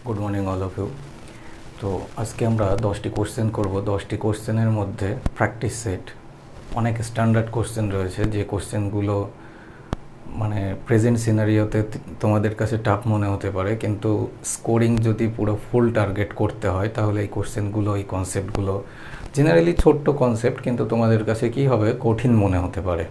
Good morning all of you. তো আজকে আমরা 10টি কোশ্চেন করব। 10টি কোশ্চেনের মধ্যে প্র্যাকটিস সেট, অনেক স্ট্যান্ডার্ড কোশ্চেন রয়েছে যে কোশ্চেনগুলো মানে প্রেজেন্ট সিনারিওতে তোমাদের কাছে টাফ মনে হতে পারে, কিন্তু স্কোরিং যদি পুরো ফুল টার্গেট করতে হয় তাহলে এই কোশ্চেনগুলো, এই কনসেপ্টগুলো জেনারেলি ছোট্ট কনসেপ্ট, কিন্তু তোমাদের কাছে কী হবে, কঠিন মনে হতে পারে।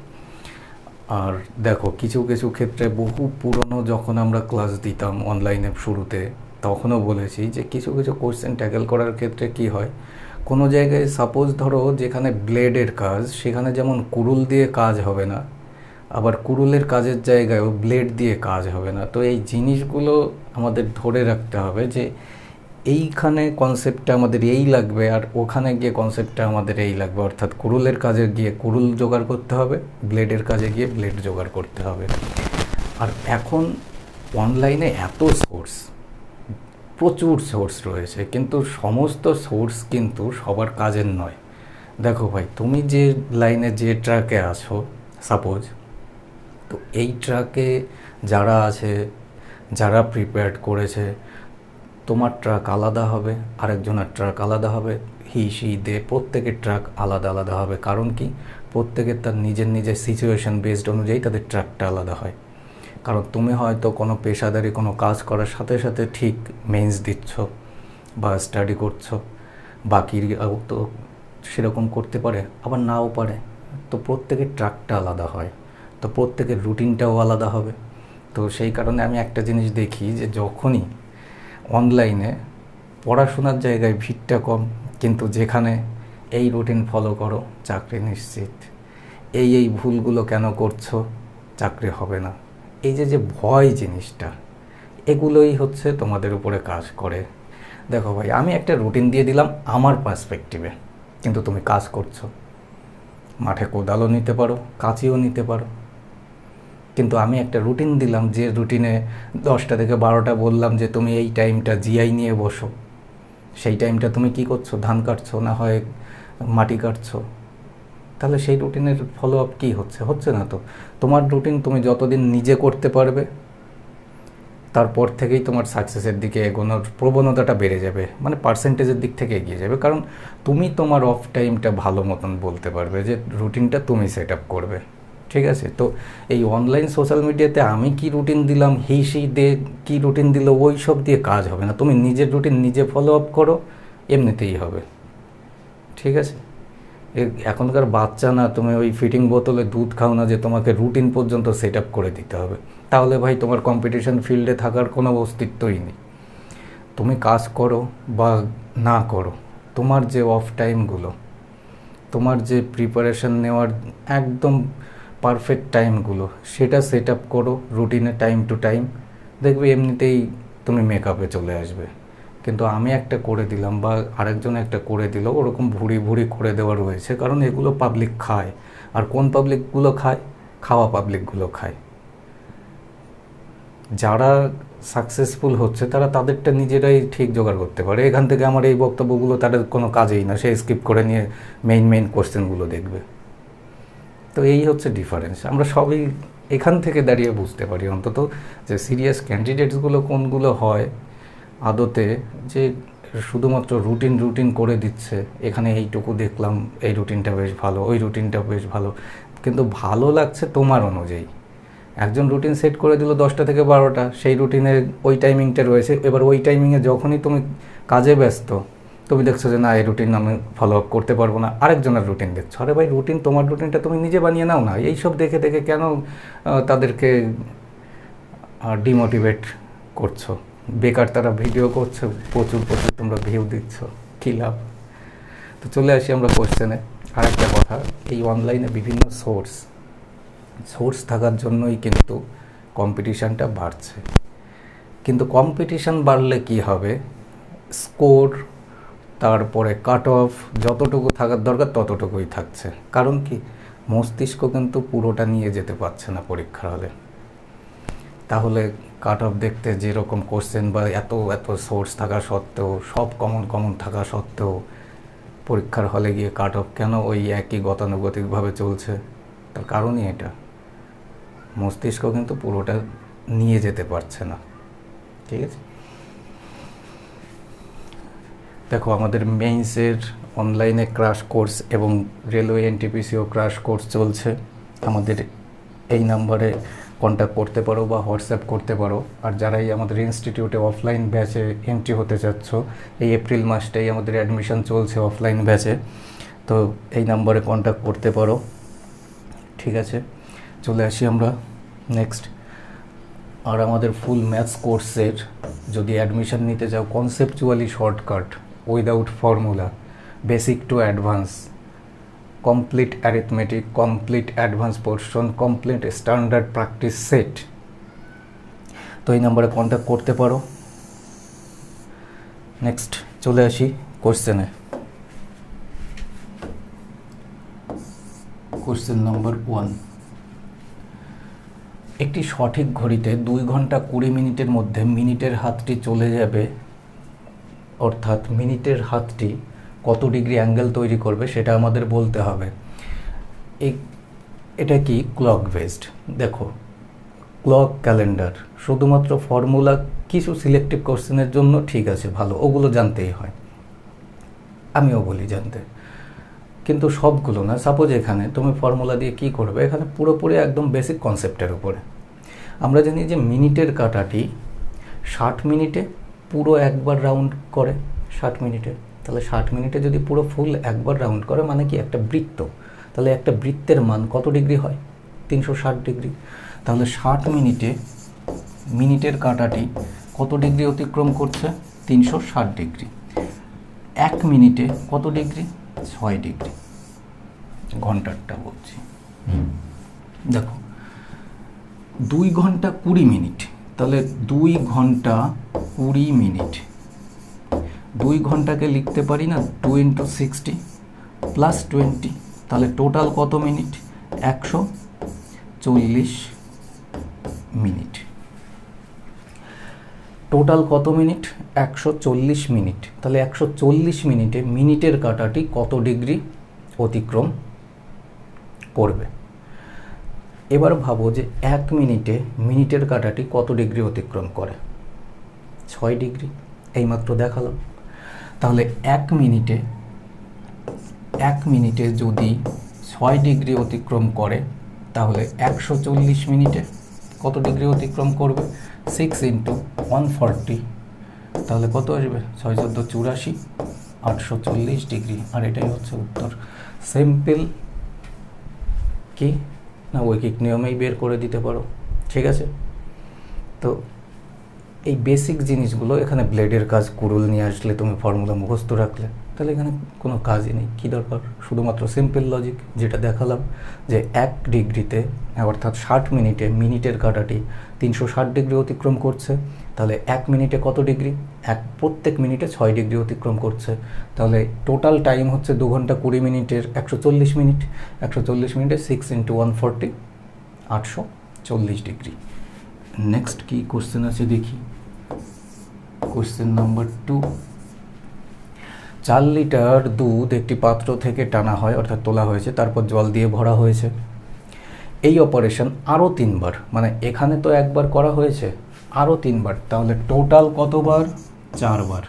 আর দেখো, কিছু কিছু ক্ষেত্রে বহু পুরনো যখন আমরা ক্লাস দিতাম অনলাইনে শুরুতে, তখনও বলেছি যে কিছু কিছু কোশ্চেন ট্যাকেল করার ক্ষেত্রে কি হয়, কোনো জায়গায় সাপোজ ধরো যেখানে ব্লেডের কাজ, সেখানে যেমন কুড়ুল দিয়ে কাজ হবে না, আবার কুড়ুলের কাজের জায়গায়ও ব্লেড দিয়ে কাজ হবে না। তো এই জিনিসগুলো আমাদের ধরে রাখতে হবে যে এইখানে কনসেপ্টটা আমাদের এই লাগবে, আর ওখানে গিয়ে কনসেপ্টটা আমাদের এই লাগবে। অর্থাৎ কুড়ুলের কাজে গিয়ে কুড়ুল জোগাড় করতে হবে, ব্লেডের কাজে গিয়ে ব্লেড জোগাড় করতে হবে। আর এখন অনলাইনে এত সোর্স, প্রচুর সোর্স রয়েছে, কিন্তু সমস্ত সোর্স কিন্তু সবার কাজের নয়। দেখো ভাই, তুমি যে লাইনে যে ট্র্যাকে আছো সাপোজ, তো এই ট্র্যাকে যারা আছে, যারা প্রিপেয়ার্ড করেছে, তোমার ট্রাক আলাদা হবে, আরেকজনের ট্রাক আলাদা হবে, সি দে প্রত্যেকের ট্রাক আলাদা আলাদা হবে। কারণ কি, প্রত্যেকের তার নিজের নিজের সিচুয়েশন বেসড অনুযায়ী তাদের ট্রাকটা আলাদা হয়। কারণ তুমি হয়তো কোনো পেশাদারি কোনো কাজ করার সাথে সাথে ঠিক মেন্স দিচ্ছ বা স্টাডি করছো, বাকিরাও তো সেরকম করতে পারে, আবার নাও পারে। তো প্রত্যেকের ট্রাকটা আলাদা হয়, তো প্রত্যেকের রুটিনটাও আলাদা হবে। তো সেই কারণে আমি একটা জিনিস দেখি যে যখনই অনলাইনে পড়াশোনার জায়গায় ভিড়টা কম, কিন্তু যেখানে এই রুটিন ফলো করো চাকরি নিশ্চিত, এই ভুলগুলো কেন করছো, চাকরি হবে না, এই যে যে ভয় জিনিসটা, এগুলোই হচ্ছে তোমাদের উপরে কাজ করে। দেখো ভাই, আমি একটা রুটিন দিয়ে দিলাম আমার পার্সপেক্টিভে, কিন্তু তুমি কাজ করছো, মাঠে কোদালও নিতে পারো, কাঁচিও নিতে পারো, কিন্তু আমি একটা রুটিন দিলাম, যে রুটিনে 10টা থেকে 12টা বললাম যে তুমি এই টাইমটা জিআই নিয়ে বসো, সেই টাইমটা তুমি কি করছো, ধান কাটছো না হয় মাটি কাটছো। তাহলে সেই রুটিনের ফলো আপ কী হচ্ছে, হচ্ছে না তো। তোমার রুটিন তুমি যতদিন নিজে করতে পারবে, তারপর থেকেই তোমার সাকসেসের দিকে এগোনোর প্রবণতাটা বেড়ে যাবে, মানে পার্সেন্টেজের দিক থেকে এগিয়ে যাবে। কারণ তুমি তোমার অফ টাইমটা ভালো মতন বলতে পারবে, যে রুটিনটা তুমি সেট আপ করবে। ঠিক আছে? তো এই অনলাইন সোশ্যাল মিডিয়াতে আমি কি রুটিন দিলাম, সেই দে কী রুটিন দিল, ওই সব দিয়ে কাজ হবে না। তুমি নিজের রুটিন নিজে ফলো আপ করো, এমনিতেই হবে। ঠিক আছে? এখনকার বাচ্চা না, তুমি ওই ফিটিং বোতলে দুধ খাও না যে তোমাকে রুটিন পর্যন্ত সেট আপ করে দিতে হবে। তাহলে ভাই তোমার কম্পিটিশন ফিল্ডে থাকার কোনো অস্তিত্বই নেই। তুমি কাজ করো বা না করো, তোমার যে অফ টাইমগুলো, তোমার যে প্রিপারেশন নেওয়ার একদম পারফেক্ট টাইমগুলো, সেটা সেট আপ করো রুটিনে, টাইম টু টাইম। দেখবে এমনিতেই তুমি মেকআপে চলে আসবে। কিন্তু আমি একটা করে দিলাম বা আরেকজন একটা করে দিল, ওরকম ভুড়ি ভুড়ি করে দেওয়া রয়েছে, কারণ এগুলো পাবলিক খায়। আর কোন পাবলিকগুলো খায়? খাওয়া পাবলিকগুলো খায়। যারা সাকসেসফুল হচ্ছে তারা তাদেরটা নিজেরাই ঠিক জোগাড় করতে পারে। এখান থেকে আমার এই বক্তব্যগুলো তাদের কোনো কাজেই না, সে স্কিপ করে নিয়ে মেইন কোশ্চেনগুলো দেখবে। তো এই হচ্ছে ডিফারেন্স। আমরা সবই এখান থেকে দাঁড়িয়ে বুঝতে পারি অন্তত, যে সিরিয়াস ক্যান্ডিডেটসগুলো কোনগুলো হয় আদতে, যে শুধুমাত্র রুটিন করে দিচ্ছে, এখানে এইটুকু দেখলাম, এই রুটিনটা বেশ ভালো, ওই রুটিনটা বেশ ভালো, কিন্তু ভালো লাগছে তোমার অনুযায়ী। একজন রুটিন সেট করে দিল 10টা থেকে 12টা, সেই রুটিনে ওই টাইমিংটা রয়েছে, এবার ওই টাইমিংয়ে যখনই তুমি কাজে ব্যস্ত, তুমি দেখছো যে না, এই রুটিন আমি ফলো আপ করতে পারবো না, আরেকজনের রুটিন দেখছো। আরে ভাই, রুটিন, তোমার রুটিনটা তুমি নিজে বানিয়ে নাও না। এইসব দেখে দেখে কেন তাদেরকে ডিমোটিভেট করছো? বেকার তারা ভিডিও করছে, প্রচুর প্রচুর তোমরা ভিউ দিচ্ছ, কী লাভ? তো চলে আসি আমরা কোশ্চেনে। আর একটা কথা, এই অনলাইনে বিভিন্ন সোর্স থাকার জন্যই কিন্তু কম্পিটিশানটা বাড়ছে। কিন্তু কম্পিটিশান বাড়লে কি হবে, স্কোর, তারপরে কাট অফ যতটুকু থাকার দরকার ততটুকুই থাকছে। কারণ কি, মস্তিষ্ক কিন্তু পুরোটা নিয়ে যেতে পারছে না পরীক্ষার হলে। তাহলে কাট অফ দেখতে যেরকম কোশ্চেন বা এত এত সোর্স থাকা সত্ত্বেও, সব কমন থাকা সত্ত্বেও, পরীক্ষার হলে গিয়ে কাট অফ কেন ওই একই গতানুগতিকভাবে চলছে? তার কারণই এটা, মস্তিষ্ক কিন্তু পুরোটা নিয়ে যেতে পারছে না। ঠিক আছে? দেখো আমাদের মেইনসের অনলাইনে ক্র্যাশ কোর্স এবং রেলওয়ে এনটিপিসিও ক্র্যাশ কোর্স চলছে। আমাদের এই নাম্বারে কন্ট্যাক্ট করতে পারো বা হোয়াটসঅ্যাপ করতে পারো। আর যারাই আমাদের ইনস্টিটিউটে অফলাইন ব্যাচে এন্ট্রি হতে চাচ্ছ, এই এপ্রিল মাসটাই আমাদের অ্যাডমিশন চলছে অফলাইন ব্যাচে, তো এই নাম্বারে কন্ট্যাক্ট করতে পারো। ঠিক আছে, চলে আসি আমরা নেক্সট। আর আমাদের ফুল ম্যাথস কোর্সের যদি অ্যাডমিশন নিতে চাও, conceptually shortcut without formula, basic to advance, complete arithmetic, complete advance portion, complete standard practice set, তো এই নাম্বারে কন্ট্যাক্ট করতে পারো। নেক্সট চলে আসি কোশ্চেনে। কোশ্চেন নম্বর 1, একটি সঠিক ঘড়িতে 2 ঘন্টা 20 মিনিটের মধ্যে মিনিটের হাতটি চলে যাবে, অর্থাৎ মিনিটের হাতটি কত ডিগ্রি অ্যাঙ্গেল তৈরি করবে সেটা আমাদের বলতে হবে। এটা কি ক্লক বেসড। দেখো ক্লক ক্যালেন্ডার শুধুমাত্র ফর্মুলা কিছু সিলেক্টিভ কোশ্চেনের জন্য ঠিক আছে, ভালো, ওগুলো জানতেই হয়, আমিও বলি জানতে, কিন্তু সবগুলো না। সাপোজ এখানে তুমি ফর্মুলা দিয়ে কি করবে, এখানে পুরোপুরি একদম বেসিক কনসেপ্টের উপরে। আমরা জানি যে মিনিটের কাঁটাটি 60 মিনিটে পুরো একবার রাউন্ড করে, 60 মিনিটে, তাহলে 60 মিনিটে যদি পুরো ফুল একবার রাউন্ড করে মানে কি একটা বৃত্ত, তাহলে একটা বৃত্তের মান কত ডিগ্রি হয়, 360 ডিগ্রি। তাহলে 60 মিনিটে মিনিটের কাঁটাটি কত ডিগ্রি অতিক্রম করছে, 360 ডিগ্রি। 1 মিনিটে কত ডিগ্রি, 6 ডিগ্রি। ঘন্টারটা বলছি, দেখো 2 ঘন্টা 20 মিনিট, তাহলে 2 ঘন্টা 20 মিনিট, 2 ঘন্টাকে লিখতে পারি না 2 × 60 + 20, তাহলে টোটাল কত মিনিট, 140 মিনিট। টোটাল কত মিনিট, 140 মিনিট। তাহলে 140 মিনিটে মিনিটের কাঁটাটি কত ডিগ্রি অতিক্রম করবে। এবার ভাবো যে 1 মিনিটে মিনিটের কাঁটাটি কত ডিগ্রি অতিক্রম করে, 6 ডিগ্রি, এইমাত্র দেখালাম। তাহলে 1 মিনিটে যদি 6 ডিগ্রি অতিক্রম করে, তাহলে 140 মিনিটে কত ডিগ্রি অতিক্রম করবে, 6 × 140, তাহলে কত আসবে, 6 × 14 = 84, 840 ডিগ্রি। আর এটাই হচ্ছে উত্তর। সিম্পল কি না, ঐকিক নিয়মেই বের করে দিতে পারো। ঠিক আছে, তো এই বেসিক জিনিসগুলো, এখানে ব্লেডের কাজ, কুড়ুল নিয়ে আসলে তুমি ফর্মুলা মুখস্থ রাখলে, তাহলে এখানে কোনো কাজই নেই। কী দরকার, শুধুমাত্র সিম্পল লজিক যেটা দেখালাম, যে 1 ডিগ্রিতে অর্থাৎ 60 মিনিটে মিনিটের কাঁটাটি 360 ডিগ্রি অতিক্রম করছে, তাহলে 1 মিনিটে কত ডিগ্রি, প্রত্যেক মিনিটে 6 ডিগ্রি অতিক্রম করছে, তাহলে টোটাল টাইম হচ্ছে 2 ঘন্টা 20 মিনিটের 140 মিনিট, 140 মিনিটে 6 × 140, 840 ডিগ্রি। নেক্সট কি কোশ্চেন আছে দেখি। কোশ্চেন নাম্বার 2, 4 লিটার দুধ একটি পাত্র থেকে টানা হয়, অর্থাৎ তোলা হয়েছে, তারপর জল দিয়ে ভরা হয়েছে। এই অপারেশন আরও 3 বার, মানে এখানে তো একবার করা হয়েছে, আরও 3 বার, তাহলে টোটাল কতবার, 4 বার।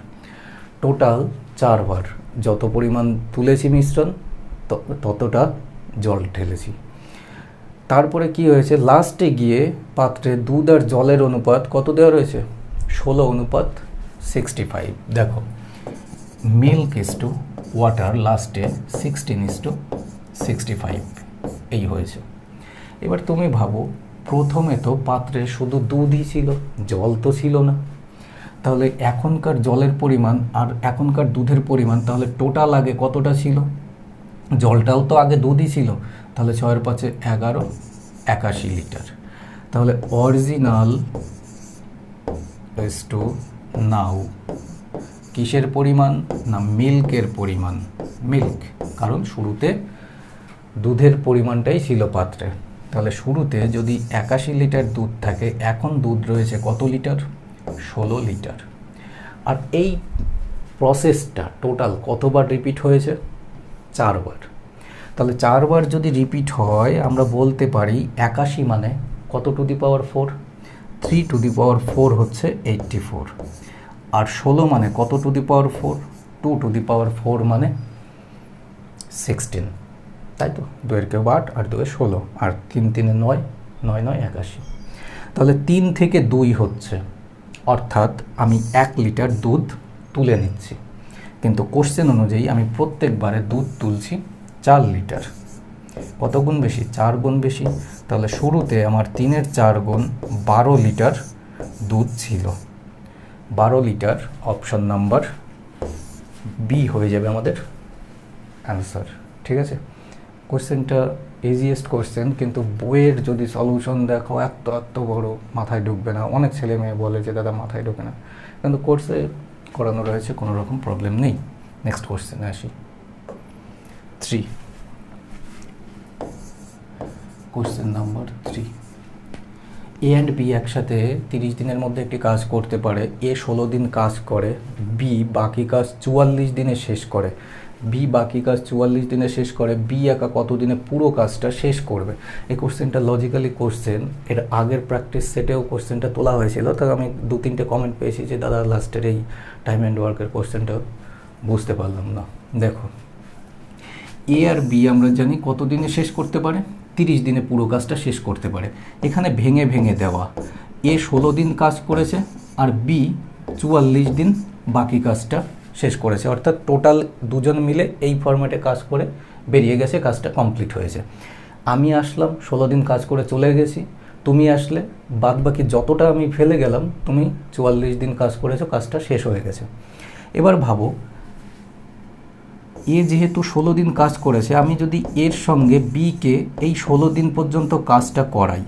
টোটাল 4 বার যত পরিমাণ তুলেছি মিশ্রণ, ততটা জল ঢেলেছি। তারপরে কি হয়েছে, লাস্টে গিয়ে পাত্রে দুধ আর জলের অনুপাত কত দেওয়া রয়েছে, 16:65। দেখো মিল্ক = ওয়াটার, লাস্টে 16:65 এই হয়েছে। এবার তুমি ভাবো, প্রথমে তো পাত্রে শুধু দুধই ছিল, জল তো ছিল না, তাহলে এখনকার জলের পরিমাণ আর এখনকার দুধের পরিমাণ, তাহলে টোটাল আগে কতটা ছিল, জলটাও তো আগে দুধই ছিল, তাহলে 6 × 5 = 11, 81 লিটার। তাহলে অরিজিনাল নাও কিসের পরিমাণ, না মিল্কের পরিমাণ, মিল্ক, কারণ শুরুতে দুধের পরিমাণটাই ছিল পাত্রে। তাহলে শুরুতে যদি 81 লিটার দুধ থাকে, এখন দুধ রয়েছে কত লিটার, 16 লিটার। আর এই প্রসেসটা টোটাল কতবার রিপিট হয়েছে, 4 বার। তাহলে 4 বার যদি রিপিট হয়, আমরা বলতে পারি 81 মানে কত two the power 4, 3 two the পাওয়ার 4 হচ্ছে 84, আর 16 মানে কত টু দি পাওয়ার 4, 2⁴ মানে 16, তাই তো? 2 8 আর 2 16 আর 3 3 9, 9 9 81। তাহলে 3 থেকে 2 হচ্ছে, অর্থাৎ আমি 1 লিটার দুধ তুলে নিচ্ছি, কিন্তু কোশ্চেন অনুযায়ী আমি প্রত্যেকবারে দুধ তুলছি 4 লিটার। কত গুণ বেশি? 4 গুণ বেশি। তাহলে শুরুতে আমার 3-এর 4 গুণ 12 লিটার দুধ ছিল। 12 লিটার, অপশন নাম্বার বি হয়ে যাবে আমাদের অ্যান্সার। ঠিক আছে, কোশ্চেনটা ইজিয়েস্ট কোশ্চেন, কিন্তু বইয়ের যদি সলিউশন দেখো এত বড়, মাথায় ঢুকবে না। অনেক ছেলে মেয়ে বলে যে দাদা মাথায় ঢোকে না, কিন্তু কোর্সে করানো রয়েছে, কোনো রকম প্রবলেম নেই। নেক্সট কোশ্চেনে আসি। 3, question number 3। A and B একসাথে 30 দিনের মধ্যে একটি কাজ করতে পারে। এ 16 দিন কাজ করে, বি বাকি কাজ 44 দিনে শেষ করে। বি বাকি কাজ 44 দিনে শেষ করে, বি একা কত দিনে পুরো কাজটা শেষ করবে? এই কোশ্চেনটা লজিক্যালি কোশ্চেন, এর আগের প্র্যাকটিস সেটেও কোশ্চেনটা তোলা হয়েছিল। তো আমি 2-3টে কমেন্ট পেয়েছি যে দাদা লাস্টের এই টাইম অ্যান্ড ওয়ার্কের কোশ্চেনটা বুঝতে পারলাম না। দেখো, এ আর বি আমরা জানি কত দিনে শেষ করতে পারে, 30 দিনে পুরো কাজটা শেষ করতে পারে। এখানে ভেঙে ভেঙে দেওয়া, এ 16 দিন কাজ করেছে আর বি 44 দিন বাকি কাজটা শেষ করেছে, অর্থাৎ টোটাল দুজন মিলে এই ফরম্যাটে কাজ করে বেরিয়ে গেছে, কাজটা কমপ্লিট হয়েছে। আমি আসলাম 16 দিন কাজ করে চলে গেছি, তুমি আসলে বাদ বাকি যতটা আমি ফেলে গেলাম, তুমি 44 দিন কাজ করেছো, কাজটা শেষ হয়ে গেছে। এবার ভাবো, এ যেহেতু 16 দিন কাজ করেছে, আমি যদি এর সঙ্গে বিকে এই 16 দিন পর্যন্ত কাজটা করাই,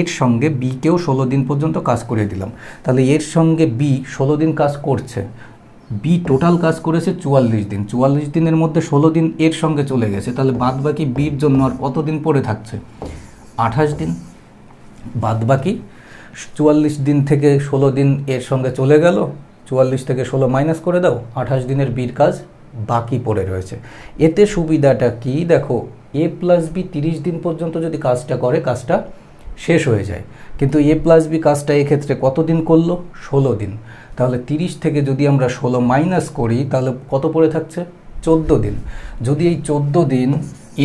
এর সঙ্গে বিকেও 16 দিন পর্যন্ত কাজ করে দিলাম, তাহলে এর সঙ্গে বি 16 দিন কাজ করছে, বি টোটাল কাজ করেছে 44 দিন, 44 দিনের মধ্যে 16 দিন এর সঙ্গে চলে গেছে, তাহলে বাদ বাকি বির জন্য আর কত দিন পড়ে থাকছে? 28 দিন। বাদ বাকি 44 দিন থেকে 16 দিন এর সঙ্গে চলে গেল, 44 থেকে 16 মাইনাস করে দাও, 28 দিনের বির কাজ বাকি পড়ে রয়েছে। এতে সুবিধাটা কি দেখো, এ প্লাস বি 30 দিন পর্যন্ত যদি কাজটা করে, কাজটা শেষ হয়ে যায়, কিন্তু এ প্লাস বি কাজটা এক্ষেত্রে কত দিন করলো? 16 দিন। তাহলে 30 থেকে যদি আমরা 16 মাইনাস করি, তাহলে কত পড়ে থাকছে? 14 দিন। যদি এই 14 দিন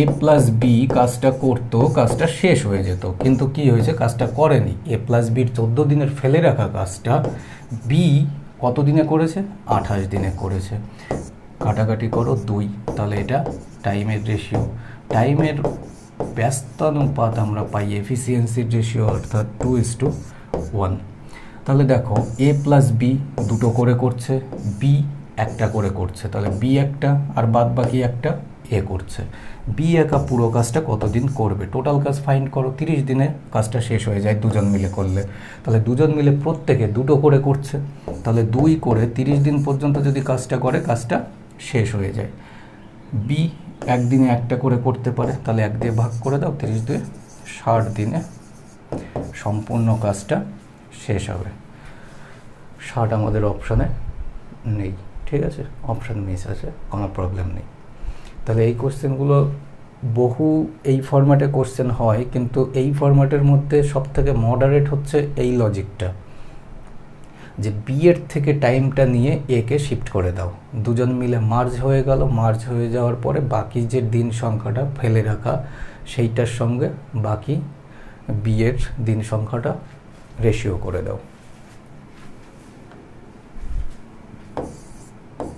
এ প্লাস বি কাজটা করতো, কাজটা শেষ হয়ে যেত, কিন্তু কি হয়েছে? কাজটা করেনি। এ প্লাস বির 14 দিনের ফেলে রাখা কাজটা বি কত দিনে করেছে? 28 দিনে করেছে। কাটাকাটি করো 2, তাহলে এটা টাইমের রেশিও, টাইমের ব্যস্তানুপাত আমরা পাই এফিসিয়েন্সির রেশিও, অর্থাৎ 2:1। তাহলে দেখো, এ প্লাস বি দুটো করে করছে, বি একটা করে করছে, তাহলে বি একটা আর বাদ বাকি একটা এ করছে। বি একা পুরো কাজটা কতদিন করবে? টোটাল কাজ ফাইন্ড করো, 30 দিনে কাজটা শেষ হয়ে যায় দুজন মিলে করলে, তাহলে দুজন মিলে প্রত্যেকে দুটো করে করছে, তাহলে 2 করে 30 দিন পর্যন্ত যদি কাজটা করে, কাজটা শেষ হয়ে যায়। বি একদিনে একটা করে করতে পারে, তাহলে 1 দিয়ে ভাগ করে দাও, 30 দিয়ে 60 দিনে সম্পূর্ণ কাজটা শেষ হবে। 60 আমাদের অপশানে নেই, ঠিক আছে, অপশান মিস আছে, কোনো প্রবলেম নেই। তাহলে এই কোশ্চেনগুলো বহু এই ফরম্যাটে কোশ্চেন হয়, কিন্তু এই ফরম্যাটের মধ্যে সবথেকে মডারেট হচ্ছে এই লজিকটা, যে বি এর থেকে টাইমটা নিয়ে এ কে শিফট করে দাও, দুজন মিলে মার্জ হয়ে গেল, মার্জ হয়ে যাওয়ার পরে বাকি যে দিন সংখ্যাটা ফেলে রাখা, সেইটার সঙ্গে বাকি বি এর দিন সংখ্যাটা রেশিও করে দাও।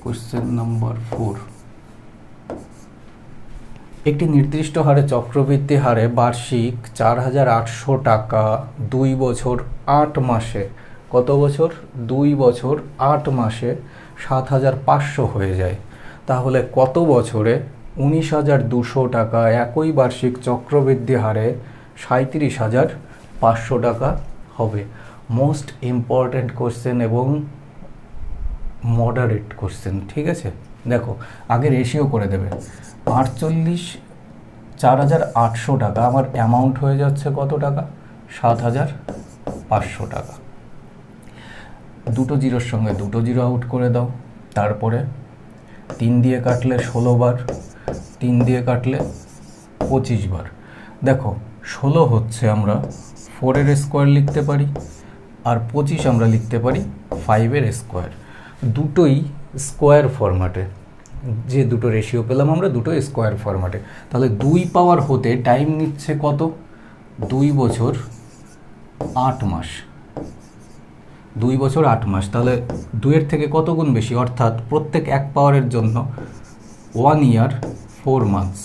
Question number 4। একটি নির্দিষ্ট হারে চক্রবৃদ্ধি হারে বার্ষিক 4,800 টাকা 2 বছর 8 মাসে, কত বছর? 2 বছর 8 মাসে 7,500 হয়ে যায়, তাহলে কত বছরে 19,200 টাকা একই বার্ষিক চক্রবৃদ্ধি হারে 37,500 টাকা হবে? মোস্ট ইম্পর্ট্যান্ট কোশ্চেন এবং মডারেট কোশ্চেন, ঠিক আছে। দেখো, আগে রেশিও করে দেবে, 4,800 টাকা আমার অ্যামাউন্ট হয়ে যাচ্ছে কত টাকা? 7,500 টাকা। দুটো জিরোর সঙ্গে দুটো জিরো আউট করে দাও, তারপরে 3 দিয়ে কাটলে 16 বার, 3 দিয়ে কাটলে 25 বার। দেখো, 16 হচ্ছে আমরা 4-এর স্কোয়ার লিখতে পারি, আর 25 আমরা লিখতে পারি 5-এর স্কোয়ার। দুটোই স্কোয়ার ফরম্যাটে, যে দুটো রেশিও পেলাম আমরা দুটো স্কোয়ার ফরম্যাটে। তাহলে 2 পাওয়ার হতে টাইম নিচ্ছে কত? 2 বছর 8 মাস। 2 বছর 8 মাস, তাহলে 2-এর থেকে কত গুণ বেশি, অর্থাৎ প্রত্যেক 1 পাওয়ারের জন্য 1 ইয়ার 4 মান্থস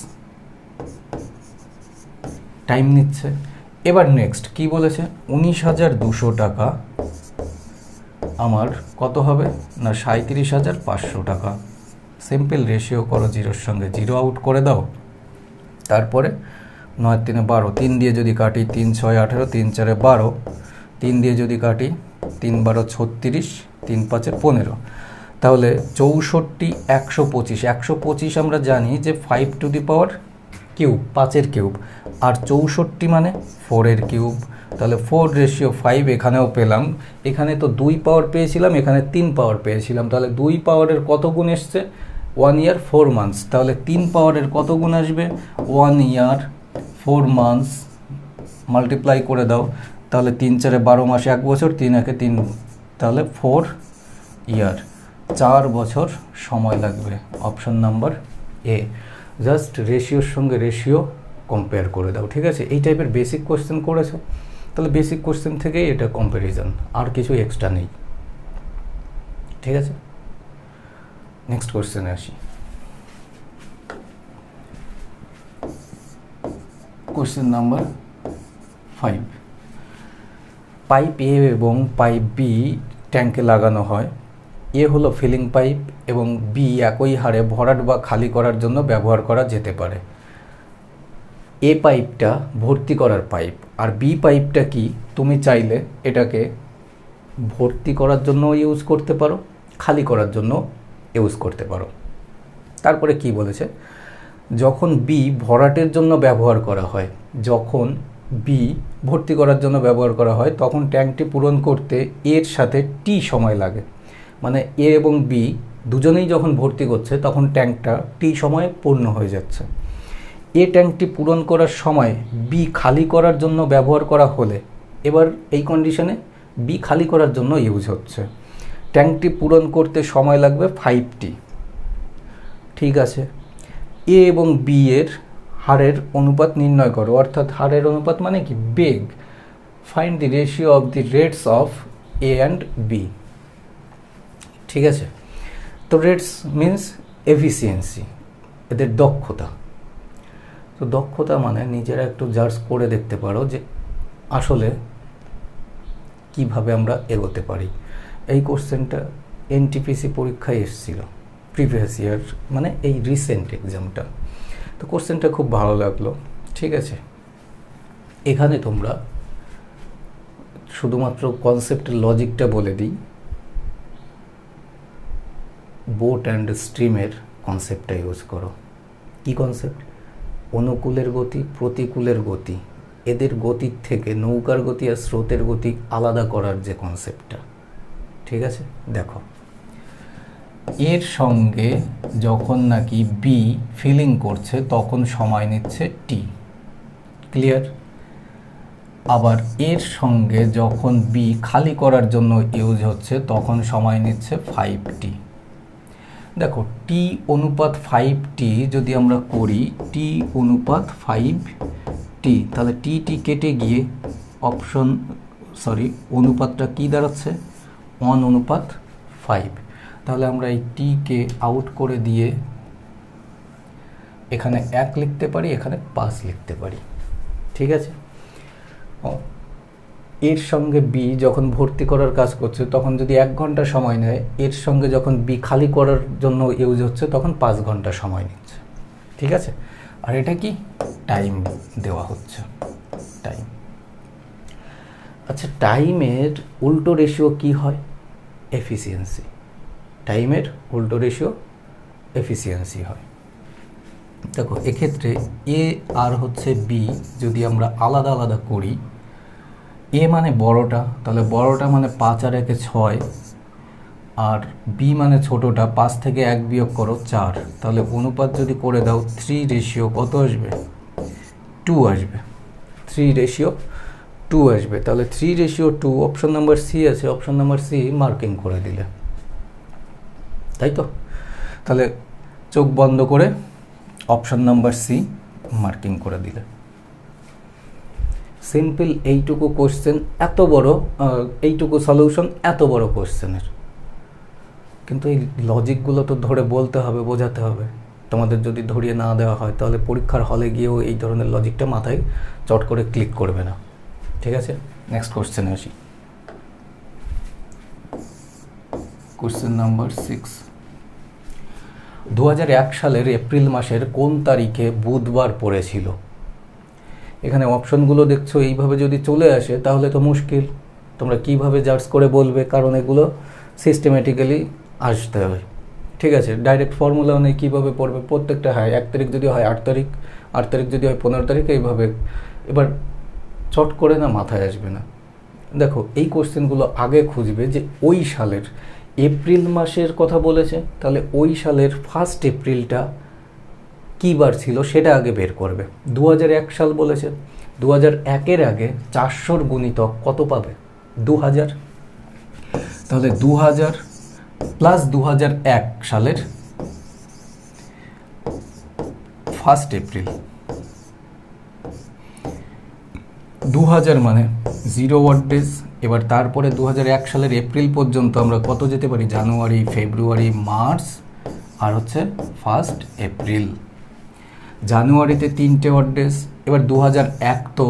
টাইম নিচ্ছে। এবার নেক্সট কি বলেছে? 19,200 টাকা আমার কত হবে না 37,500 টাকা। সিম্পল রেশিও করো, 0-এর সঙ্গে 0 আউট করে দাও। তারপরে 9 3 12, 3 দিয়ে যদি কাটি 3 6 18, 3 4 12, 3 দিয়ে যদি কাটি 3 12 36, 3 5 15, তাহলে 64 125। 125 আমরা জানি যে 5 টু দি পাওয়ার কিউব, 5-এর কিউব, আর 64 মানে 4-এর কিউব। তাহলে 4:5 এখানেও পেলাম। এখানে তো 2 পাওয়ার পেয়েছিলাম, এখানে 3 পাওয়ার পেয়েছিলাম। তাহলে 2 পাওয়ারের কত গুণ এসছে? 1 ইয়ার 4 মান্থস। তাহলে 3 পাওয়ারের কত গুণ আসবে? 1 ইয়ার 4 মান্থস মাল্টিপ্লাই করে দাও। তাহলে 3 4 12 মাসে 1 বছর, 3 1 3, তাহলে 4 ইয়ার, 4 বছর সময় লাগবে। অপশন নাম্বার এ। জাস্ট রেশিওর সঙ্গে রেশিও কম্পেয়ার করে দাও, ঠিক আছে? এই টাইপের বেসিক কোশ্চেন করেছো, তাহলে বেসিক কোশ্চেন থেকেই এটা কম্প্যারিজন, আর কিছু এক্সট্রা নেই, ঠিক আছে? নেক্সট কোশ্চেনে আসি। Question number 5। পাইপ এ এবং পাইপ বি ট্যাঙ্কে লাগানো হয়। এ হলো ফিলিং পাইপ এবং বি একই হারে ভরাট বা খালি করার জন্য ব্যবহার করা যেতে পারে। এ পাইপটা ভর্তি করার পাইপ, আর বি পাইপটা কি? তুমি চাইলে এটাকে ভর্তি করার জন্য ইউজ করতে পারো, খালি করার জন্য ইউজ করতে পারো। তারপরে কি বলেছে? যখন বি ভরাটের জন্য ব্যবহার করা হয়, যখন বি ভর্তি করার জন্য ব্যবহার করা হয়, তখন ট্যাঙ্কটি পূরণ করতে এর সাথে টি সময় লাগে। মানে এ এবং বি দুজনেই যখন ভর্তি করছে তখন ট্যাঙ্কটা টি সময়ে পূর্ণ হয়ে যাচ্ছে। এ ট্যাঙ্কটি পূরণ করার সময় বি খালি করার জন্য ব্যবহার করা হলে, এবার এই কন্ডিশনে বি খালি করার জন্য ইউজ হচ্ছে, ট্যাঙ্কটি পূরণ করতে সময় লাগবে 5t, ঠিক আছে? এ এবং বি এর হারের অনুপাত নির্ণয় করো, অর্থাৎ হারের অনুপাত মানে কি? বেগ। Find the ratio of the rates of A and B, ঠিক আছে? তো রেটস মিন্স এফিসিয়েন্সি, এদের দক্ষতা। তো দক্ষতা মানে নিজেরা একটু জাজ করে দেখতে পারো যে আসলে কিভাবে আমরা এগোতে পারি। এই কোশ্চেনটা এনটিপিসি পরীক্ষায় এসেছিল প্রিভিয়াস ইয়ার, মানে এই রিসেন্ট এক্সামটা। তো কোশ্চেনটা খুব ভালো লাগলো, ঠিক আছে? এখানে তোমরা শুধুমাত্র কনসেপ্টের লজিকটা বলে দিই। বোট অ্যান্ড স্ট্রিমের কনসেপ্টটা ইউজ করো। কি কনসেপ্ট? অনুকূলের গতি, প্রতিকূলের গতি, এদের গতির থেকে নৌকার গতি আর স্রোতের গতি আলাদা করার যে কনসেপ্টটা, ঠিক আছে? দেখো, এর সঙ্গে যখন নাকি বি ফিলিং করছে তখন সময় নিচ্ছে টি, ক্লিয়ার? আবার এর সঙ্গে যখন বি খালি করার জন্য ইউজ হচ্ছে তখন সময় নিচ্ছে 5t। দেখো, টি অনুপাত 5t যদি আমরা করি, টি অনুপাত 5t, তাহলে টি কেটে গিয়ে অনুপাতটা কি দাঁড়াচ্ছে? 1:5। তাহলে আমরা এই টিকে আউট করে দিয়ে এখানে 1 লিখতে পারি, এখানে 5 লিখতে পারি, ঠিক আছে? এর সঙ্গে বি যখন ভর্তি করার কাজ করছে তখন যদি 1 ঘন্টা সময় নেয়, এর সঙ্গে যখন বি খালি করার জন্য ইউজ হচ্ছে তখন 5 ঘন্টা সময় নিচ্ছে, ঠিক আছে? আর এটা কি? টাইম দেওয়া হচ্ছে, টাইম। আচ্ছা, টাইমের উল্টো রেশিও কি হয়? এফিসিয়েন্সি। টাইমের উল্টো রেশিও এফিসিয়েন্সি হয়। দেখো, এক্ষেত্রে এ আর হচ্ছে বি যদি আমরা আলাদা আলাদা করি, এ মানে বড়টা, তাহলে বড়টা মানে 5 আর 1 6, আর বি মানে ছোটোটা, 5 থেকে 1 বিয়োগ করো 4, তাহলে অনুপাত যদি করে দাও 3 রেশিও কত আসবে? 2 আসবে। 3 রেশিও 2 আসবে। তাহলে 3 রেশিও 2, অপশন নাম্বার সি আছে, অপশন নাম্বার সি মার্কিং করে দিলে, তাই তো? তাহলে চোখ বন্ধ করে অপশন নাম্বার সি মার্কিং করে দিলে। সিম্পল এইটুকু কোশ্চেন, এত বড়, এইটুকু সলিউশন এত বড় কোশ্চেনের, কিন্তু এই লজিকগুলো তো ধরে বলতে হবে, বোঝাতে হবে। তোমাদের যদি ধরিয়ে না দেওয়া হয় তাহলে পরীক্ষার হলে গিয়েও এই ধরনের লজিকটা মাথায় চট করে ক্লিক করবে না। ঠিক আছে, নেক্সট কোশ্চেনে আসি। কোশ্চেন নাম্বার 6, 2001 সালের এপ্রিল মাসের কোন তারিখে বুধবার পড়েছিল? এখানে অপশনগুলো দেখছো, এইভাবে যদি চলে আসে তাহলে তো মুশকিল, তোমরা কিভাবে জাজ করে বলবে, কারণ এগুলো সিস্টেমেটিক্যালি আসতে হয়। ঠিক আছে, ডাইরেক্ট ফর্মুলা নেই, কীভাবে পড়বে, প্রত্যেকটা হয় 1 তারিখ যদি হয় 8 তারিখ, 8 তারিখ যদি হয় 15 তারিখ, এইভাবে এবার চট করে না মাথায় আসবে না। দেখো এই কোশ্চেনগুলো আগে খুঁজবে যে ওই সালের এপ্রিল মাসের কথা বলেছে, তাহলে ওই সালের 1 এপ্রিলটা কী বার ছিল সেটা আগে বের করবে। 2001 সাল বলেছে, 2001-এর আগে 400-র গুণিতক কত পাবে? 2000। তাহলে 2000 প্লাস 2001 সালের 1 এপ্রিল, 2000 মানে 0 ওয়ার্ক ডেজ। এবার তারপরে 2001 সালের এপ্রিল পর্যন্ত আমরা কত যেতে পারি? জানুয়ারি, ফেব্রুয়ারি, মার্চ আর হচ্ছে 1 এপ্রিল। জানুয়ারিতে 3টে ওয়ার্ক ডেজ। এবার 2001 তো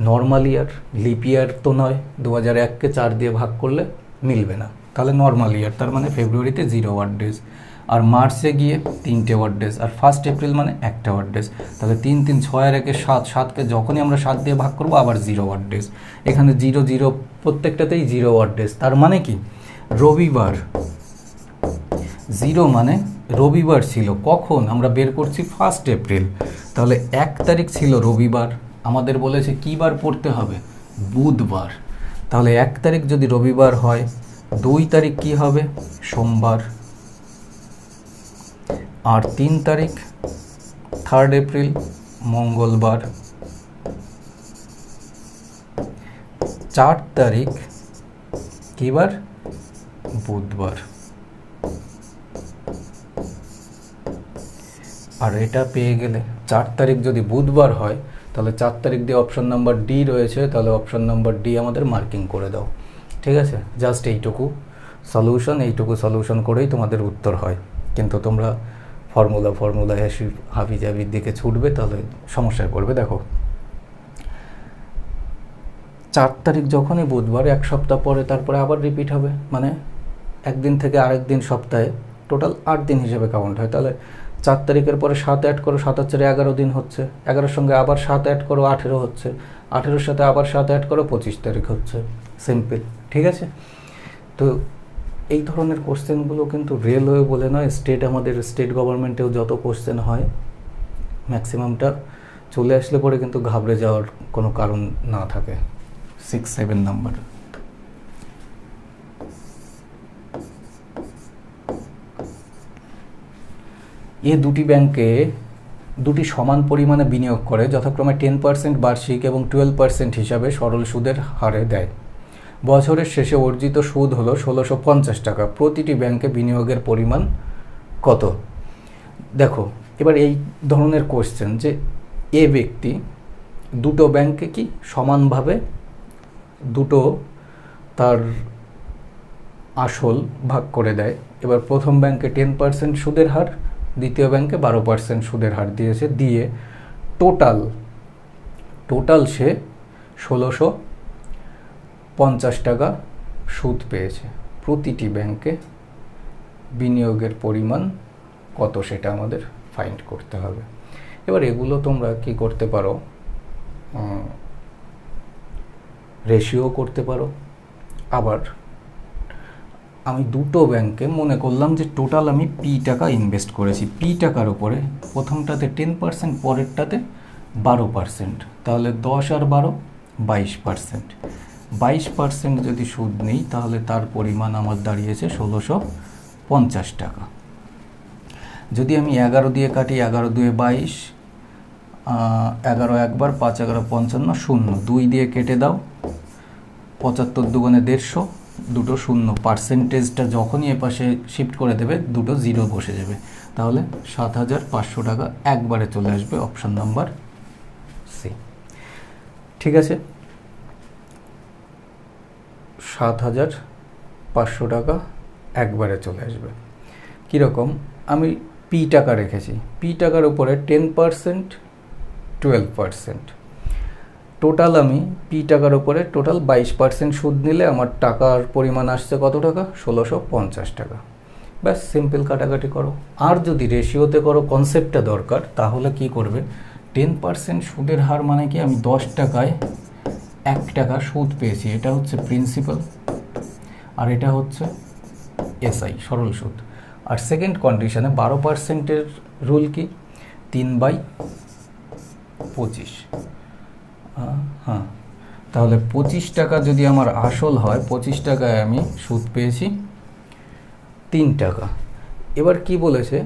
নর্মাল ইয়ার, লিপ ইয়ার তো নয়, 2001-কে 4 দিয়ে ভাগ করলে মিলবে না, তাহলে নর্মাল ইয়ার, তার মানে ফেব্রুয়ারিতে 0 ওয়ার্ক ডেজ, আর মার্চে গিয়ে 3টে ওয়ার্ক ডেজ, আর 1 এপ্রিল মানে 1টা ওয়ার্ক ডেজ। তাহলে 3 3 6 আর 1 7, 7কে যখনই আমরা 7 দিয়ে ভাগ করবো আবার 0 ওয়ার্ক ডেজ। এখানে 0 0 প্রত্যেকটাতেই 0 ওয়ার্ক ডেজ, তার মানে কি রবিবার। 0 মানে রবিবার ছিল কখন? আমরা বের করছি 1 এপ্রিল, তাহলে 1 তারিখ ছিল রবিবার, আমাদের বলেছে কী বার পড়তে হবে? বুধবার। তাহলে 1 তারিখ যদি রবিবার হয়, 2 তারিখ কি হবে? সোমবার, আর 3 তারিখ 3 এপ্রিল মঙ্গলবার, 4 তারিখ কী বার? বুধবার। আর এটা পেয়ে গেলে 4 তারিখ যদি বুধবার হয় তাহলে 4 তারিখ দিয়ে অপশন নাম্বার ডি রয়েছে, তাহলে অপশন নাম্বার ডি আমাদের মার্কিং করে দাও। ঠিক আছে, জাস্ট এইটুকু সলিউশন করেই তোমাদের উত্তর হয়, কিন্তু তোমরা ফর্মুলা এসে হাবিজাবির দিকে ছুটবে তাহলে সমস্যায় পড়বে। দেখো 4 তারিখ যখনই বুধবার, 1 সপ্তাহ পরে তারপরে আবার রিপিট হবে, মানে একদিন থেকে আরেক দিন সপ্তাহে টোটাল 8 দিন হিসেবে কাউন্ট হয়। তাহলে 4 তারিখের পরে 7 অ্যাড করো, 7 হচ্ছে 11 দিন হচ্ছে, 11-র সঙ্গে আবার 7 অ্যাড করো, 18 হচ্ছে, 18-র সাথে আবার 7 অ্যাড করো, 25 তারিখ হচ্ছে। সিম্পল। ঠিক আছে, তো এই ধরনের কোশ্চেনগুলো কিন্তু রেলওয়ে বলে নয়, আমাদের স্টেট গভর্নমেন্টেও যত কোশ্চেন হয় ম্যাক্সিমামটা চলে আসলে পরে কিন্তু ঘাবড়ে যাওয়ার কোনো কারণ না থাকে। 6, 7 নাম্বার। এ দুটি ব্যাংকে দুটি সমান পরিমাণে বিনিয়োগ করে, যথাক্রমে 10% বার্ষিক এবং 12% হিসাবে সরল সুদের হারে দেয়। বছরের শেষে অর্জিত সুদ হলো 1650 টাকা। প্রতিটি ব্যাংকে বিনিয়োগের পরিমাণ কত? দেখো এবার এই ধরনের কোশ্চেন যে এ ব্যক্তি দুটো ব্যাংকে কি সমানভাবে দুটো তার আসল ভাগ করে দেয়। এবার প্রথম ব্যাংকে 10% সুদের হার, দ্বিতীয় ব্যাংকে 12% সুদের হার দিয়েছে, দিয়ে টোটাল সে 1650 টাকা সুদ পেয়েছে। প্রতিটি ব্যাংকে বিনিয়োগের পরিমাণ কত সেটা আমাদের ফাইন্ড করতে হবে। এবার এগুলো তোমরা কি করতে পারো, রেশিও করতে পারো। আবার আমি দুটো ব্যাংকে মনে করলাম যে টোটাল আমি পি টাকা ইনভেস্ট করেছি, পি টাকার উপরে প্রথমটাতে 10%, পরেরটাতে 12%, তাহলে 10 আর 12 22%। 22% যদি সুদ নেই তাহলে তার পরিমাণ আমার দাঁড়িয়েছে 1650 টাকা। যদি আমি 11 দিয়ে কাটি, 11 2 22, 11 একবার, 5 11 55, 0, 2 দিয়ে কেটে দাও, 75 দুগুণে 150, দুটো শূন্য, পার্সেন্টেজটা যখনই এপাশে শিফট করে দেবে দুটো জিরো বসে যাবে, তাহলে 7,500 টাকা একবারে চলে আসবে, অপশান নাম্বার সি। ঠিক আছে, 7,500 টাকা একবারে চলে আসবে। কীরকম, আমি পি টাকা রেখেছি, পি টাকার উপরে 10%, 12%, টোটাল আমি পি টাকার উপরে টোটাল 22% সুদ নিলে আমার টাকার পরিমাণ আসছে কত টাকা, 1,650 টাকা। ব্যাস, সিম্পল কাটাকাটি করো। আর যদি রেশিওতে করো, কনসেপ্টটা দরকার, তাহলে কি করবে, 10% সুদের হার মানে কি, আমি 10 টাকায় 1 টাকা সুদ পেয়েছি, এটা হচ্ছে প্রিন্সিপাল আর এটা হচ্ছে এসআই, সরল সুদ। আর সেকেন্ড কন্ডিশনে 12%-এর রুল কি, 3/25। হ্যাঁ, তাহলে 25 টাকা যদি আমার আসল হয়, 25 টাকায় আমি সুদ পেয়েছি 3 টাকা। এবার কি বলেছে,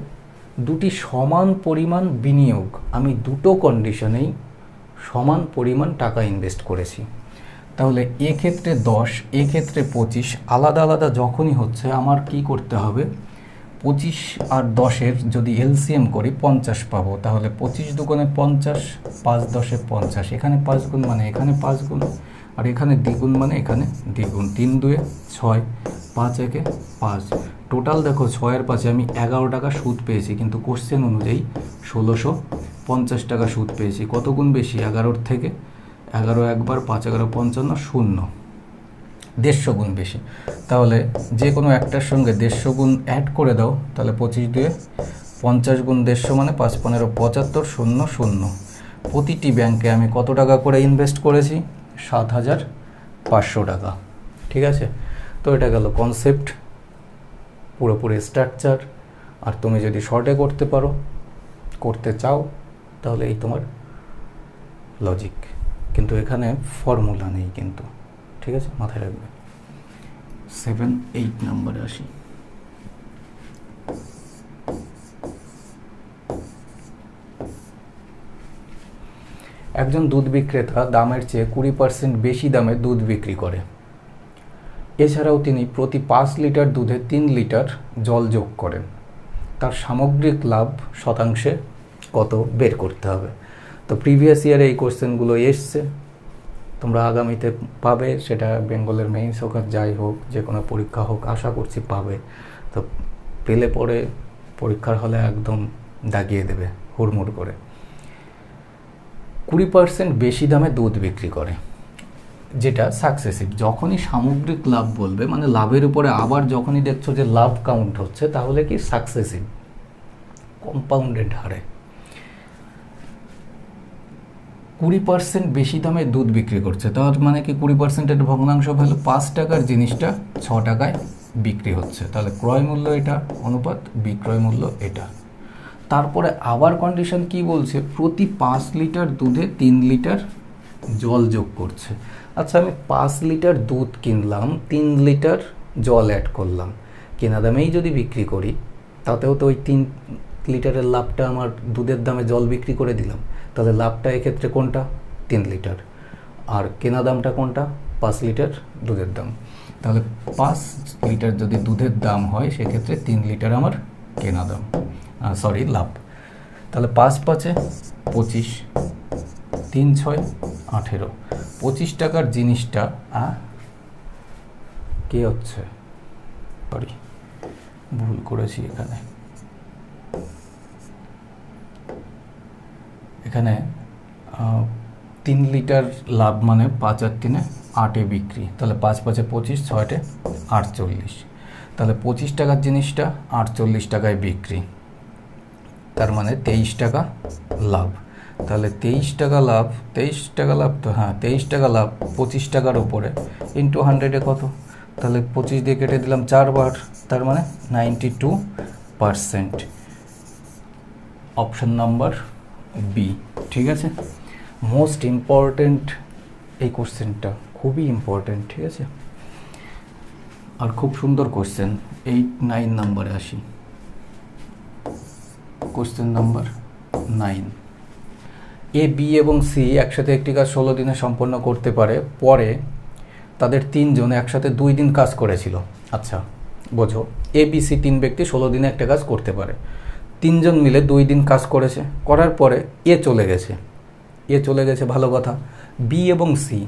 দুটি সমান পরিমাণ বিনিয়োগ, আমি দুটো কন্ডিশনেই সমান পরিমাণ টাকা ইনভেস্ট করেছি। তাহলে এক্ষেত্রে 10, এক্ষেত্রে 25, আলাদা আলাদা যখনই হচ্ছে আমার কি করতে হবে, 25 আর 10-এর যদি এলসিএম করি 50 পাবো, তাহলে 25 দুগুণে 50, 5 10-এ 50, এখানে 5 গুণ মানে এখানে 5 গুণ, আর এখানে দ্বিগুণ মানে এখানে দ্বিগুণ, 3 2-এ 6, 5 1-এ 5, টোটাল দেখো 6-এর 5-এ আমি 11 টাকা সুদ পেয়েছি, কিন্তু কোশ্চেন অনুযায়ী 1,650 টাকা সুদ পেয়েছি। কত গুণ বেশি, 11-র থেকে, 11 একবার, 5 11 55, 0, 150 গুণ বেশি। তাহলে যে কোনো একটার সঙ্গে 150 গুণ অ্যাড করে দাও, তাহলে 25 2-এ 50 গুণ 150 মানে 5 15 75, 0 0। প্রতিটি ব্যাংকে আমি কত টাকা করে ইনভেস্ট করেছি, 7,500 টাকা। ঠিক আছে, তো এটা গেল কনসেপ্ট, পুরোপুরি স্ট্রাকচার। আর তুমি যদি শর্টে করতে পারো, করতে চাও, তাহলে এই তোমার লজিক, কিন্তু এখানে ফর্মুলা নেই কিন্তু। ঠিক আছে, মাথায় রাখবে। 7 8 নম্বরে আসি। একজন দুধ বিক্রেতা দামের চেয়ে 20% বেশি দামে দুধ বিক্রি করে। এছাড়াও তিনি প্রতি 5 লিটার দুধে 3 লিটার জল যোগ করেন। তার সামগ্রিক লাভ শতাংশে কত বের করতে হবে। তো প্রিভিয়াস ইয়ারে এই কোশ্চেনগুলো এসছে, তোমরা আগামীতে পাবে, সেটা বেঙ্গলের মেইনস হোক আর যাই হোক, যে কোনো পরীক্ষা হোক, আশা করছি পাবে। তো পেলে পরে পরীক্ষার হলে একদম দাগিয়ে দেবে হুড়মুড় করে। 20% বেশি দামে দুধ বিক্রি করে, যেটা সাকসেসিভ। যখনই সামগ্রিক লাভ বলবে, মানে লাভের উপরে আবার যখনই দেখছো যে লাভ কাউন্ট হচ্ছে, তাহলে কি সাকসেসিভ, কম্পাউন্ডেড হারে। 20% বেশি দামে দুধ বিক্রি করছে, তার মানে কি 20%-এর ভগ্নাংশ ভ্যালু 5 টাকার জিনিসটা 6 টাকায় বিক্রি হচ্ছে, তাহলে ক্রয় মূল্য এটা অনুপাত বিক্রয় মূল্য এটা। তারপরে আবার কন্ডিশন কি বলছে, প্রতি 5 লিটার দুধে 3 লিটার জল যোগ করছে। আচ্ছা, আমি 5 লিটার দুধ কিনলাম, 3 লিটার জল অ্যাড করলাম, কেনা দামেই যদি বিক্রি করি, তাতেও তো ওই 3 লিটারের লাভটা আমার দুধের দামে জল বিক্রি করে দিলাম, তাহলে লাভটা এক্ষেত্রে কোনটা, 3 লিটার, আর কেনা দামটা কোনটা, 5 লিটার দুধের দাম। তাহলে 5 লিটার যদি দুধের দাম হয়, সেক্ষেত্রে 3 লিটার আমার কেনা দাম, লাভ। তাহলে 5 5-এ 25, 3 6 18, 25 টাকার জিনিসটা কে হচ্ছে, ভুল করেছি এখানে 3 লিটার লাভ মানে 5 আর 3-এ 8-এ বিক্রি, তাহলে 5 5-এ 25, 6-টে 48, তাহলে 25 টাকার জিনিসটা 48 টাকায় বিক্রি, তার মানে 23 টাকা লাভ। তাহলে 23 টাকা লাভ, 23 টাকা লাভ, তো হ্যাঁ 23 টাকা লাভ 25 টাকার উপরে ইন্টু 100-এ কত, তাহলে 25 দিয়ে কেটে দিলাম 4 বার, তার মানে 92%, অপশন নাম্বার বি। ঠিক আছে, মোস্ট ইম্পর্টেন্ট এই কোশ্চেনটা, খুবই ইম্পর্টেন্ট। ঠিক আছে, আর খুব সুন্দর কোশ্চেন। 8 9 নম্বরে আসি। কোশ্চেন নাম্বার 9, এ বি এবং সি একসাথে একটি কাজ 16 দিনে সম্পন্ন করতে পারে, পরে তাদের 3 জন একসাথে 2 দিন কাজ করেছিল। আচ্ছা বোঝো, ABC 3 ব্যক্তি 16 দিনে একটা কাজ করতে পারে। 3 জন মিলে 2 দিন কাজ করেছে, করার পরে এ চলে গেছে, ভালো কথা। বি এবং সি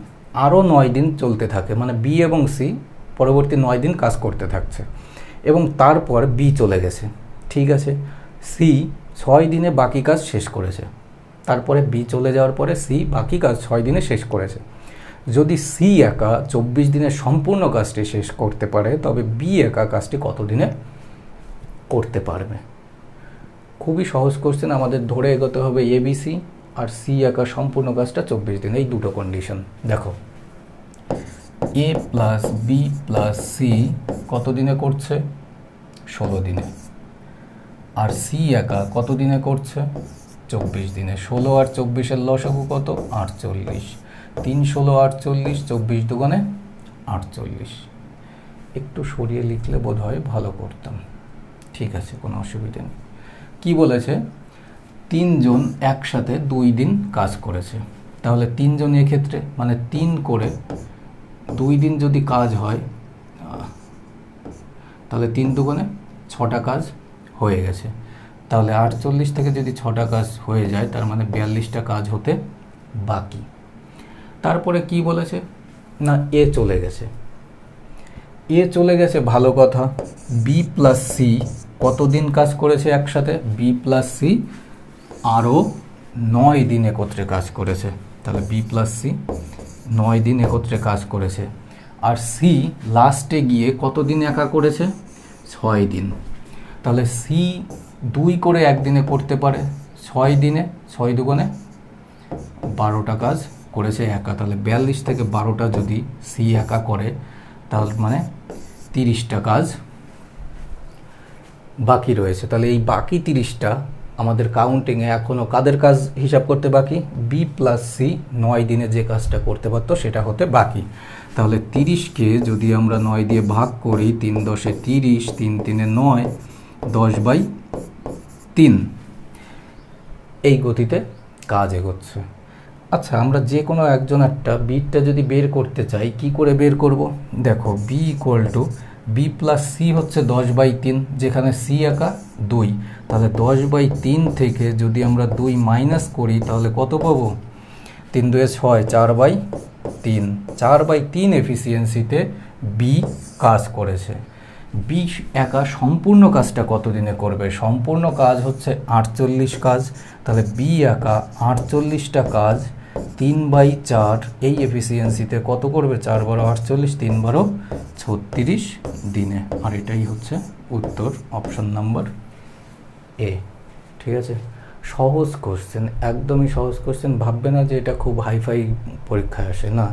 আরও 9 দিন চলতে থাকে, মানে বি এবং সি পরবর্তী 9 দিন কাজ করতে থাকছে, এবং তারপর বি চলে গেছে, ঠিক আছে। সি 6 দিনে বাকি কাজ শেষ করেছে, তারপরে বি চলে যাওয়ার পরে সি বাকি কাজ 6 দিনে শেষ করেছে। যদি সি একা 24 দিনে সম্পূর্ণ কাজটি শেষ করতে পারে, তবে বি একা কাজটি কত দিনে করতে পারবে? খুবই সহজ কোশ্চেন, আমাদের ধরে এগোতে হবে ABC আর সি একা সম্পূর্ণ কাজটা 24 দিন, এই দুটো কন্ডিশন। দেখো A plus B plus C কত দিনে করছে? 16 দিনে। আর সি একা কত দিনে করছে? 24 দিনে। 16 আর 24-এর লসাগু কত? 48। 3 16 48, 24 দুগুণে 48। একটু সরিয়ে লিখলে বোধ হয় ভালো করতাম। ঠিক আছে, কোনো অসুবিধা নেই। কি বলেছে? 3 জন একসাথে 2 দিন কাজ করেছে, তাহলে 3 জন এক্ষেত্রে মানে 3 করে 2 দিন যদি কাজ হয়, তাহলে 3 দুগুণে 6টা কাজ হয়ে গেছে। তাহলে 48 থেকে যদি 6টা কাজ হয়ে যায়, তার মানে 42টা কাজ হতে বাকি। তারপরে কি বলেছে না, এ চলে গেছে, ভালো কথা। বি প্লাস সি কতদিন কাজ করেছে একসাথে? বি প্লাস সি আরও 9 দিন একত্রে কাজ করেছে, তাহলে বি প্লাস সি 9 দিন একত্রে কাজ করেছে। আর সি লাস্টে গিয়ে কত দিন একা করেছে? 6 দিন। তাহলে সি 2 করে একদিনে করতে পারে, 6 দিনে 6 দুগুণে 12টা কাজ করেছে একা। তাহলে 42 থেকে 12টা যদি সি একা করে, তাহলে মানে 30টা কাজ বাকি রয়েছে। তাহলে এই বাকি 30টা আমাদের কাউন্টিংয়ে এখনও কাদের কাজ হিসাব করতে বাকি? বি প্লাস সি 9 দিনে যে কাজটা করতে পারতো সেটা হতে বাকি। তাহলে 30কে যদি আমরা 9 দিয়ে ভাগ করি, 3 10-এ 30, 3 3-এ 9, 10/3 এই গতিতে কাজ এগোচ্ছে। আচ্ছা, আমরা যে কোনো একজন একটা বিটটা যদি বের করতে চাই, কি করে বের করব? দেখো B equal to B plus C হচ্ছে 10/3, যেখানে সি একা 2, তাহলে 10/3 থেকে যদি আমরা 2 মাইনাস করি, তাহলে কত পাবো? 3 2 6, 4/3। 4/3 এফিসিয়েন্সিতে বি কাজ করেছে। বি একা সম্পূর্ণ কাজটা কত দিনে করবে? সম্পূর্ণ কাজ হচ্ছে 48 কাজ, তাহলে বি একা 48টা কাজ 3/4 এই এফিসিয়েন্সিতে কত করবে? 4 12 48, 3 12 36 দিনে। আর এটাই হচ্ছে উত্তর, অপশন নাম্বার এ। ঠিক আছে, সহজ কোশ্চেন, একদমই সহজ কোশ্চেন। ভাববে না যে এটা খুব হাইফাই পরীক্ষায় আসে, না,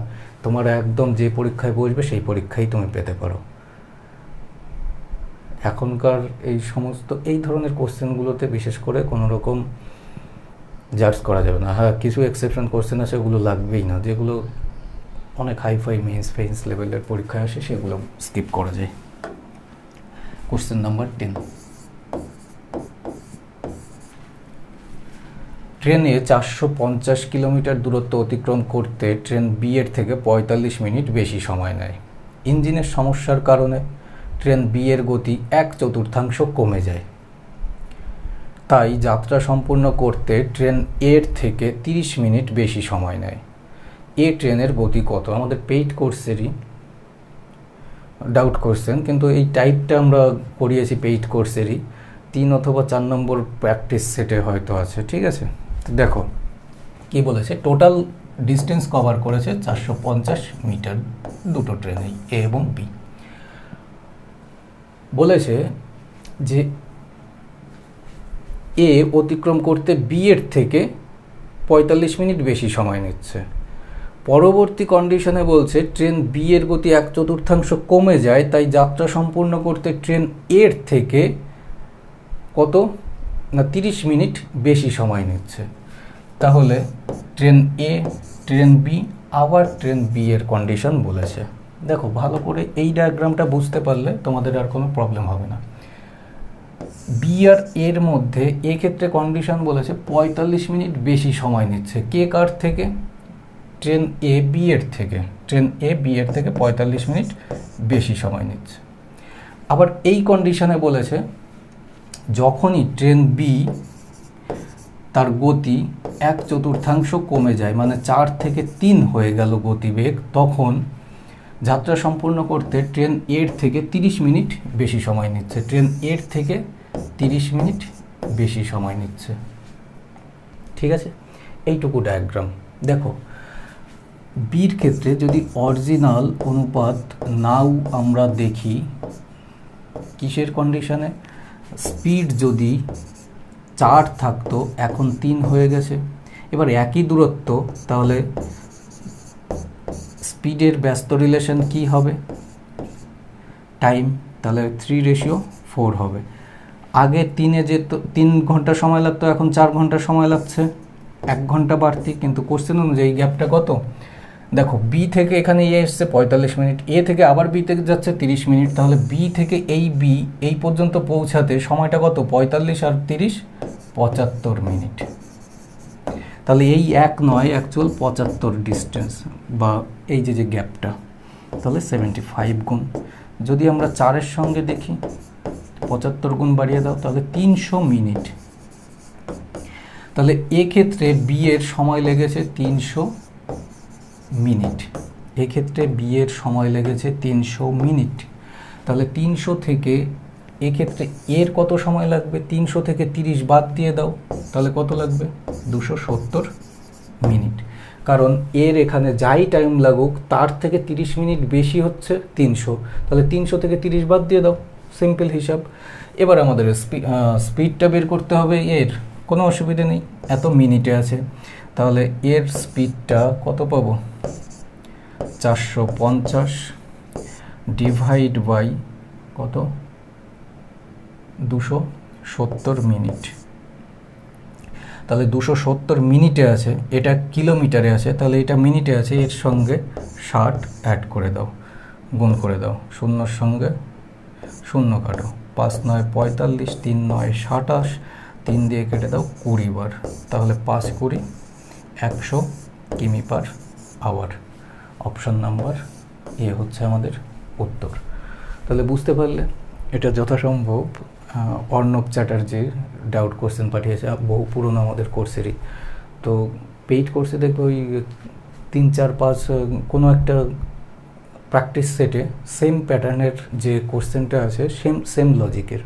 তোমার একদম যে পরীক্ষায় বসবে সেই পরীক্ষাই তুমি পেতে পারো। এখনকার এই সমস্ত এই ধরনের কোশ্চেনগুলোতে বিশেষ করে কোনো রকম জাজ করা যাবে না। হ্যাঁ, কিছু এক্সেপশন কোশ্চেন আছে, ওগুলো লাগবেই না, যেগুলো অনেক হাইফাই মেন্স লেভেলের পরীক্ষায় আসে সেগুলো স্কিপ করা যায়। কোশ্চেন নাম্বার 10, ট্রেনে 450 কিলোমিটার দূরত্ব অতিক্রম করতে ট্রেন বি এর থেকে 45 মিনিট বেশি সময় নেয়। ইঞ্জিনের সমস্যার কারণে ট্রেন বি এর গতি 1/4 কমে যায়, তাই যাত্রা সম্পূর্ণ করতে ট্রেন এর থেকে 30 মিনিট বেশি সময় নেয়। এ ট্রেনের গতি কত? আমাদের পেইড কোর্সেরই ডাউট কোশ্চেন, কিন্তু এই টাইপটা আমরা করিয়েছি পেইড কোর্সেরই, 3 অথবা 4 নম্বর প্র্যাকটিস সেটে হয়তো আছে। ঠিক আছে, তো দেখো কি বলেছে, টোটাল ডিস্টেন্স কভার করেছে 450 মিটার দুটো ট্রেনেই, এ এবং বি। বলেছে যে এ অতিক্রম করতে বি এর থেকে 45 মিনিট বেশি সময় নিচ্ছে। পরবর্তী কন্ডিশনে বলছে ট্রেন বি এর গতি 1/4 কমে যায়, তাই যাত্রা সম্পূর্ণ করতে ট্রেন এর থেকে কত না 30 মিনিট বেশি সময় নিচ্ছে। তাহলে ট্রেন এ, ট্রেন বি, আবার ট্রেন বি এর কন্ডিশন বলেছে। দেখো ভালো করে এই ডায়াগ্রামটা বুঝতে পারলে তোমাদের আর কোনো প্রবলেম হবে না। বি আর এর মধ্যে এক্ষেত্রে কন্ডিশন বলেছে 45 মিনিট বেশি সময় নিচ্ছে। কে কার থেকে? ট্রেন এ বি এর থেকে 45 মিনিট বেশি সময় নিচ্ছে। আবার এই কন্ডিশনে বলেছে যখনই ট্রেন বি তার গতি 1/4 কমে যায়, মানে 4 থেকে 3 হয়ে গেল গতিবেগ, তখন যাত্রা সম্পূর্ণ করতে ট্রেন এর থেকে 30 মিনিট বেশি সময় নিচ্ছে। ট্রেন এর থেকে 30 মিনিট বেশি সময় নিচ্ছে। ঠিক আছে, এইটুকু ডায়াগ্রাম। দেখো বির ক্ষেত্রে যদি অরিজিনাল অনুপাত নাও আমরা দেখি, কিসের কন্ডিশনে? স্পিড যদি 4 থাকতো, এখন 3 হয়ে গেছে। এবার একই দূরত্ব, তাহলে স্পিডের ব্যস্ত রিলেশন কি হবে? টাইম, তাহলে 3:4 হবে। আগে 3-এ যেত 3 ঘন্টা সময় লাগতো, এখন 4 ঘন্টা সময় লাগছে, 1 ঘন্টা বাড়তি। কিন্তু কোশ্চেন অনুযায়ী গ্যাপটা কত? দেখো বি থেকে এখানে এ এসছে 45 মিনিট, এ থেকে আবার বি থেকে যাচ্ছে 30 মিনিট, তাহলে বি থেকে বি এই পর্যন্ত পৌঁছাতে সময়টা কত? 45 আর 30 75 মিনিট। তাহলে এই 1 নয়, অ্যাকচুয়াল 75 ডিস্টেন্স বা এই যে গ্যাপটা, তাহলে 75 গুণ। যদি আমরা 4-এর সঙ্গে দেখি, 75 গুণ বাড়িয়ে দাও, তাহলে 300 মিনিট। তাহলে এক্ষেত্রে বি এর সময় লেগেছে 300 মিনিট। এক্ষেত্রে বি এর সময় লেগেছে 300 মিনিট। তাহলে 300 থেকে এক্ষেত্রে এর কত সময় লাগবে? 300 থেকে 30 বাদ দিয়ে দাও, তাহলে কত লাগবে? 270 মিনিট। কারণ এর এখানে যাই টাইম লাগুক তার থেকে 30 মিনিট বেশি হচ্ছে 300, তাহলে 300 থেকে 30 বাদ দিয়ে দাও, সিম্পল হিসাব। এবার আমাদের স্পিডটা বের করতে হবে এর, কোনো অসুবিধা নেই, এত মিনিটে আছে। তাহলে এর স্পিডটা কত পাবো? 450 ডিভাইড বাই কত? 270 মিনিট। তাহলে 270 মিনিটে আছে, এটা কিলোমিটারে আছে, তাহলে এটা মিনিটে আছে। এর সঙ্গে 60 অ্যাড করে দাও, গুণ করে দাও, 0-র সঙ্গে 0 কাটো, 5 9 45, 3 9 27, 3 দিয়ে কেটে দাও 20 বার, তাহলে 5 20 100 কিমি per hour. Option number A হচ্ছে আমাদের উত্তর। তাহলে বুঝতে পারলে এটা যথাসম্ভব অর্ণব চ্যাটার্জির ডাউট কোশ্চেন পাঠিয়েছে, বহু পুরনো আমাদের কোর্সেরই। তো পেইড কোর্সে দেখবে ওই 3 4 5 কোনো একটা প্র্যাকটিস সেটে সেম প্যাটার্নের যে কোশ্চেনটা আছে, সেম লজিকের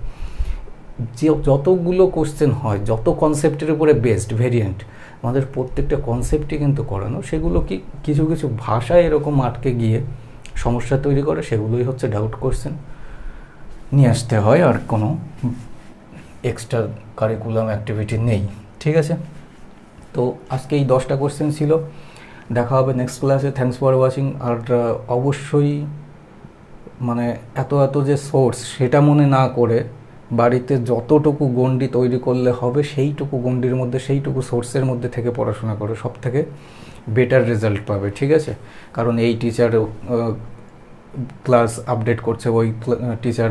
যে যতগুলো কোশ্চেন হয়, যত কনসেপ্টের উপরে বেসড ভেরিয়েন্ট, আমাদের প্রত্যেকটা কনসেপ্টই কিন্তু করানো। সেগুলো কি কিছু কিছু ভাষায় এরকম আটকে গিয়ে সমস্যা তৈরি করে, সেগুলোই হচ্ছে ডাউট কোশ্চেন নিয়ে আসতে হয়, আর কোনো এক্সট্রা কারিকুলাম অ্যাক্টিভিটি নেই। ঠিক আছে, তো আজকে এই 10টা কোশ্চেন ছিল। দেখা হবে নেক্সট ক্লাসে। Thanks for watching. আর অবশ্যই মানে এত যে সোর্স সেটা মনে না করে বাড়িতে যতটুকু গণ্ডি তৈরি করলে হবে সেইটুকু গণ্ডির মধ্যে, সেইটুকু সোর্সের মধ্যে থেকে পড়াশোনা করো, সব থেকে বেটার রেজাল্ট পাবে। ঠিক আছে, কারণ এই টিচার ক্লাস আপডেট করছে, ওই টিচার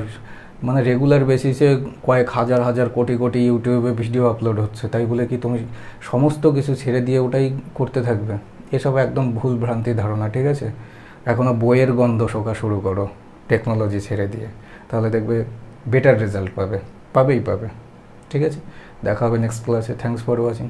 মানে রেগুলার বেসিসে কয়েক হাজার কোটি ইউটিউবে ভিডিও আপলোড হচ্ছে, তাই বলে কি তুমি সমস্ত কিছু ছেড়ে দিয়ে ওটাই করতে থাকবে? এসব একদম ভুল ভ্রান্তি ধারণা। ঠিক আছে, এখনও বইয়ের গন্ধ শোকা শুরু করো টেকনোলজি ছেড়ে দিয়ে, তাহলে দেখবে বেটার রেজাল্ট পাবে। ঠিক আছে, দেখা হবে নেক্সট ক্লাসে। Thanks for watching.